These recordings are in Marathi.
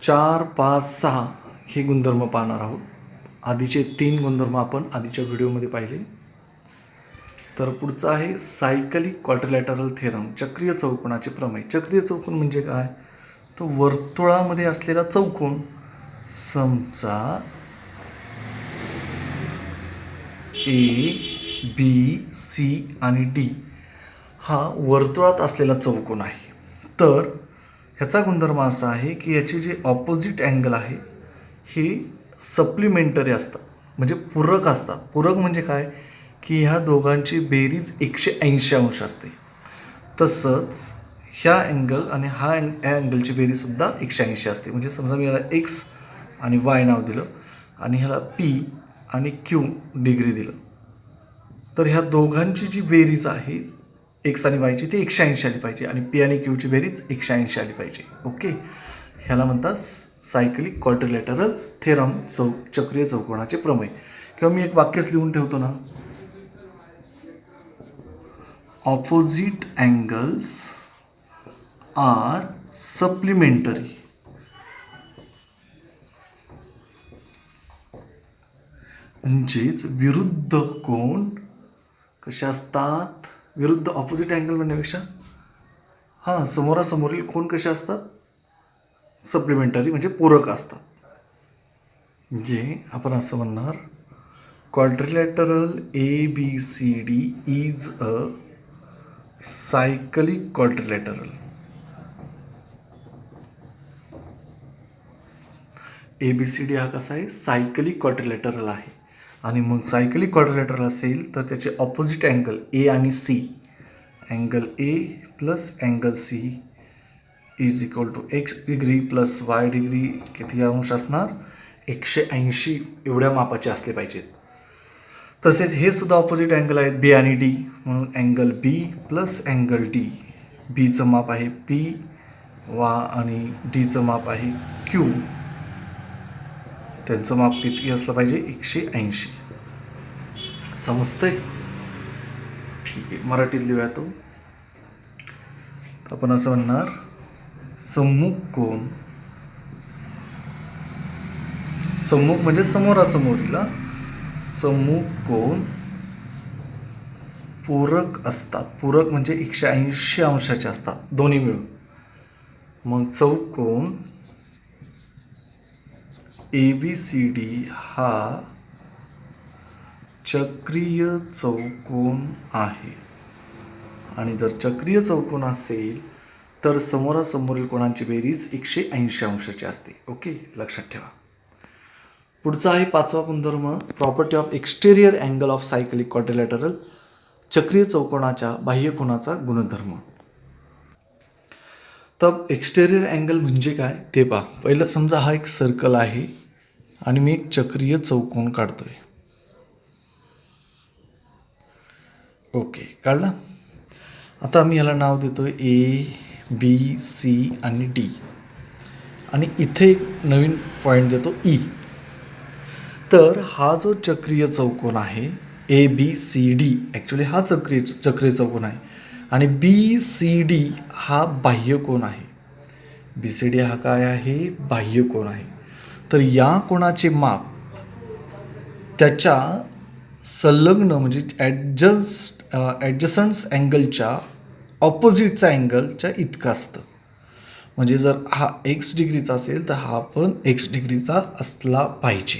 4, 5, 6 हे गुणधर्म पाहणार आहोत. आधीचे 3 गुणधर्म आपण आधीच्या व्हिडिओमध्ये पाहिले. तर पुढचं आहे सायकलिक क्वाड्रिलॅटरल थेरम, चक्रीय चौकोनाचे प्रमेय. चक्रीय चौकोन म्हणजे काय? तर वर्तुळामध्ये असलेला चौकोन. समजा A, B, C आणि D हा वर्तुळात असलेला चौकोन आहे. तर ह्याचा गुणधर्म असा आहे की याचे जे ऑपोजिट अँगल आहे हे सप्लिमेंटरी असतात, म्हणजे पूरक असतात. पूरक म्हणजे काय की ह्या दोघांची बेरीज 180 अंश असते. तसंच ह्या अँगल आणि ह्या अँगलची बेरीजसुद्धा 180 असते. म्हणजे समजा मी याला X आणि Y नाव दिलं आणि ह्याला P आणि Q डिग्री दिलं, तर ह्या दोघांची जी बेरीज आहे X आणि Yची ती 180 आली पाहिजे आणि P आणि Qची बेरीज 180 आली पाहिजे. ओके, ह्याला म्हणतात सायकलिक क्वाड्रिलॅटरल थेरम, चक्रीय चौकोनाचे प्रमेय. किंवा मी एक वाक्यच लिहून ठेवतो ना, ऑपोजिट अँगल्स आर सप्लिमेंटरी. म्हणजेच विरुद्ध कोण कसे असतात? विरुद्ध ऑपोजिट अँगल म्हणण्यापेक्षा समोरासमोरील कोण कसे असतात? सप्लिमेंटरी म्हणजे पूरक असतात. म्हणजे आपण असं म्हणणार quadrilateral ABCD is a cyclic quadrilateral. ABCD हा कसा आहे? सायकलिक क्वाड्रिलॅटरल आहे. आणि मग सायकलिक क्वाड्रिलॅटरल असेल तर त्याचे ऑपोजिट अँगल A आणि C, angle A plus angle C is equal to X degree plus Y degree किती अंश असणार? 180 एवढ्या मापाचे असले पाहिजेत. तसेच हे सुद्धा ऑपोजिट अँगल आहेत B आणि D, म्हणून angle B plus angle D. Bचं माप आहे P आणि Dचं माप आहे Q. त्यांचं माप किती असलं पाहिजे? 180. समजतंय? ठीक आहे, मराठीत लिहूया तो. आपण असं म्हणणार सम्मुख कोन, सम्मुख म्हणजे समोरासमोरीला, सम्मुख कोन पूरक असतात. पूरक म्हणजे 180 अंशाचे असतात दोन्ही मिळून. मग चौकोन ABCD हा चक्रीय चौकोन आहे. आणि जर चक्रीय चौकोन असेल तर समोरासमोरील कोणांची बेरीज 180 अंशाची असते. ओके, लक्षात ठेवा. पुढचा आहे 5वा गुणधर्म, property of exterior angle of cyclic quadrilateral, चक्रीय चौकोनाच्या बाह्य कोनाचा गुणधर्म. तर एक्सटेरियर अँगल म्हणजे काय ते पहा. पहिलं समजा हा एक सर्कल आहे आणि मी एक चक्रीय चौकोन काढतोय. ओके, काढला. आता मी ह्याला नाव देतोय A, B, C आणि D आणि इथे एक नवीन पॉईंट देतो E. तर हा जो चक्रीय चौकोन आहे ABCD, ॲक्च्युली हा चक्रीय चौकोन आहे आणि BCD हा बाह्य कोन आहे. BCD हा काय आहे? बाह्य कोन आहे. तर या कोणाचे माप त्याच्या संलग्न म्हणजे ॲडजसंट अँगलच्या ऑपोजिटचा अँगलच्या इतकं असतं. म्हणजे जर हा X डिग्रीचा असेल तर हा पण X डिग्रीचा असला पाहिजे.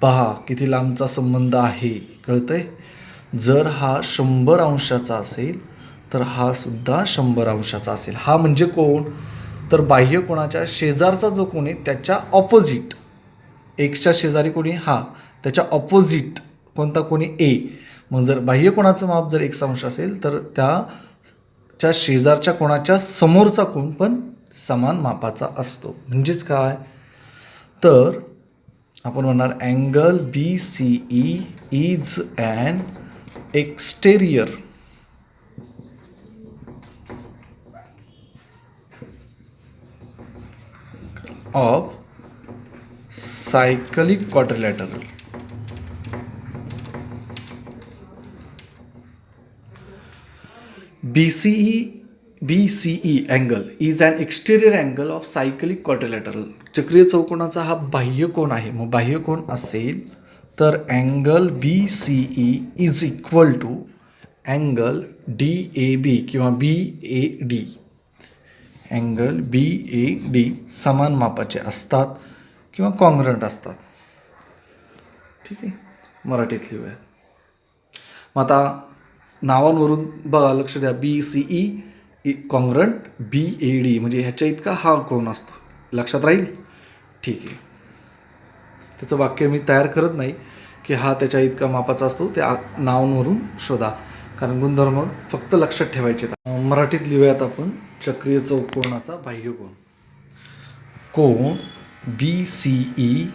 पहा किती लांबचा संबंध आहे, कळतंय? जर हा 100 अंशाचा असेल तर हा सुद्धा 100 अंशाचा असेल. हा म्हणजे कोण? तर बाह्य कोणाच्या शेजारचा जो कोण आहे त्याच्या ऑपोजिट, Xच्या शेजारी कोणी हा, त्याच्या ऑपोजिट कोणता कोणी A. मग जर बाह्य कोणाचं माप जर 1 अंश असेल तर त्याच्या शेजारच्या कोणाच्या समोरचा कोण पण समान मापाचा असतो. म्हणजेच काय? तर आपण म्हणणार angle BCE is an exterior of cyclic quadrilateral. BCE ABCE angle is an exterior angle of cyclic quadrilateral. चक्रीय चौकोनाचा हा बाह्य कोन आहे. मग बाह्य कोन असेल तर angle BCE is equal to angle DAB किंवा BAD. अँगल BAD समान मापाचे असतात किंवा कॉन्ग्रंट असतात. ठीक आहे, मराठीत लिहूया. मग आता नावांवरून बघा, लक्ष द्या. BCE कॉन्ग्रंट BAD म्हणजे ह्याच्या इतका हा कोन असतो. लक्षात राहील? ठीक आहे. त्याचं वाक्य मी तयार करत नाही की हा त्याच्या इतका मापाचा असतो, त्या नावांवरून शोधा, कारण गुणधर्म फक्त लक्षात ठेवायचे. मराठीत लिहूयात आपण चक्रीय चौकोनाचा बाह्य कोन. कोन BCE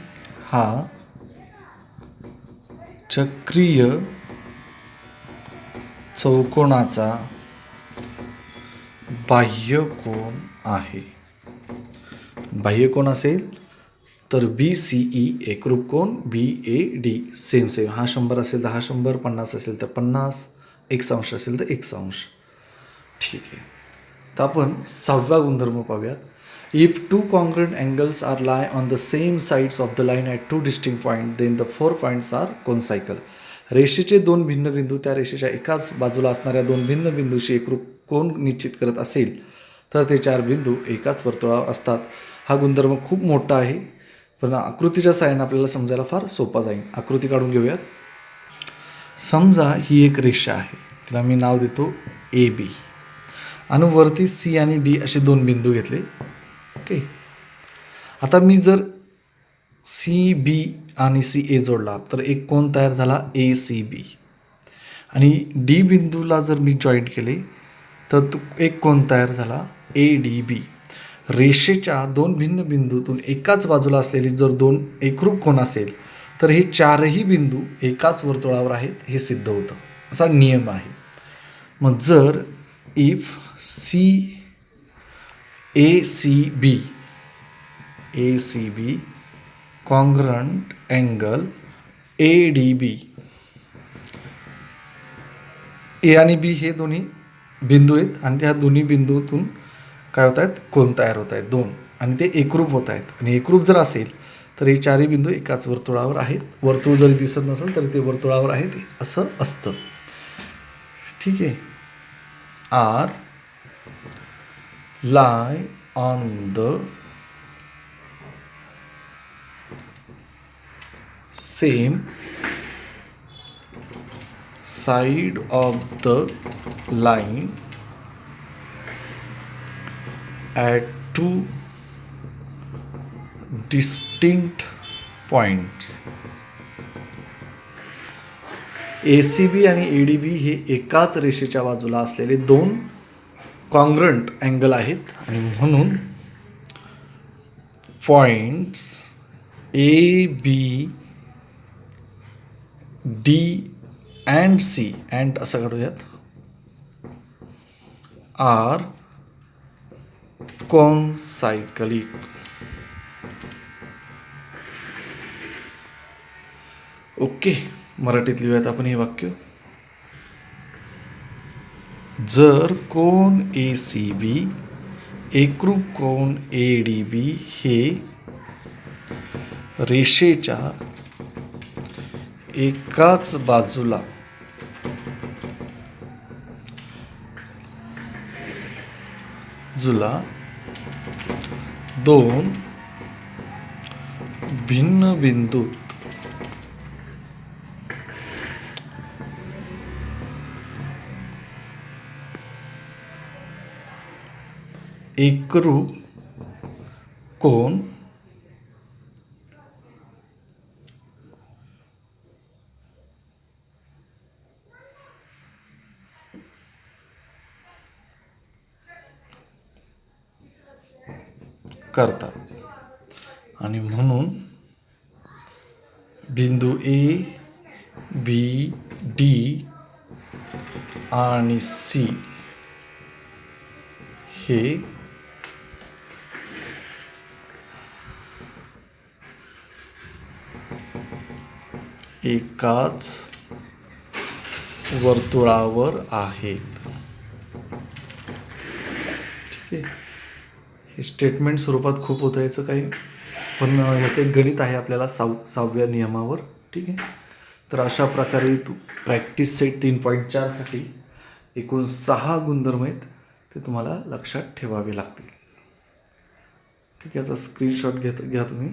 हा चक्रीय चौकोनाचा बाह्य कोन आहे. बाह्य कोन असेल तर BCE एकरूप कोन, BAD सेम. हा 100 असेल तर हा 100, 50 असेल तर 50, 1 अंश असेल तर 1 अंश. ठीक आहे. तर आपण 6वा गुणधर्म पाहूयात. If 2 congruent angles are lie on the same sides of the line at 2 distinct points, then the 4 points are concycle. रेषेचे 2 भिन्न बिंदू त्या रेषेच्या एकाच बाजूला असणाऱ्या 2 भिन्न बिंदूशी एकरूप कोन निश्चित करत असेल तर ते 4 बिंदू एकाच वर्तुळावर असतात. हा गुणधर्म खूप मोठा आहे, पण आकृतीच्या साहाय्याने आपल्याला समजायला फार सोपा जाईल. आकृती काढून घेऊयात. समजा ही एक रेषा आहे, तिला मी नाव देतो AB, आणि वरती C आणि D असे 2 बिंदू घेतले. ओके. आता मी जर CB आणि CA जोडला तर एक कोन तयार झाला ACB, आणि D बिंदूला जर मी जॉईंट केले तर तो एक कोन तयार झाला ADB. रेषेच्या 2 भिन्न बिंदूतून एकाच बाजूला असलेली जर 2 एकरूप कोन असेल तर हे 4ही बिंदू एकाच वर्तुळावर आहेत हे सिद्ध होतं. असा नियम आहे. मग जर if ACB congruent angle ADB, A आणि B हे दोन्ही बिंदू आहेत, आणि त्या दोन्ही बिंदूतून काय होत आहेत, कोन तयार होत आहेत 2, आणि ते एकरूप होत आहेत. आणि एकरूप जर असेल तर हे 4ही बिंदू एकाच वर्तुळावर आहेत. वर्तुळ जरी दिसत नसेल तरी ते वर्तुळावर आहेत असं असतं. ठीक आहे. Are lie on the same side of the line at 2 distinct points. ACB आणि ADB हे एकाच रेषेच्या बाजूला असलेले 2 कॉन्ग्रंट अँगल आहेत, आणि म्हणून points AB, D and C and असं काढूयात आर कॉन्सायकलिक. ओके. मराठीत लिहूयात आपण हे वाक्य. जर कोन ACB एकरूप कोन ADB हे रेषेच्या एकाच बाजूला दोन भिन्न बिंदूत एकरूप कोन करतात, आणि म्हणून बिंदू A, B, D आणि C हे एकाच वर्तुळावर आहेत. ठीक आहे. हे स्टेटमेंट स्वरूपात खूप होतं याचं काही, पण याचं एक गणित आहे आपल्याला 6व्या नियमावर. ठीक आहे. तर अशा प्रकारे तू प्रॅक्टिस सेट 3.4साठी एकूण 6 गुणधर्म आहेत, ते तुम्हाला लक्षात ठेवावे लागतील. ठीक आहे. याचा स्क्रीनशॉट घ्या तुम्ही.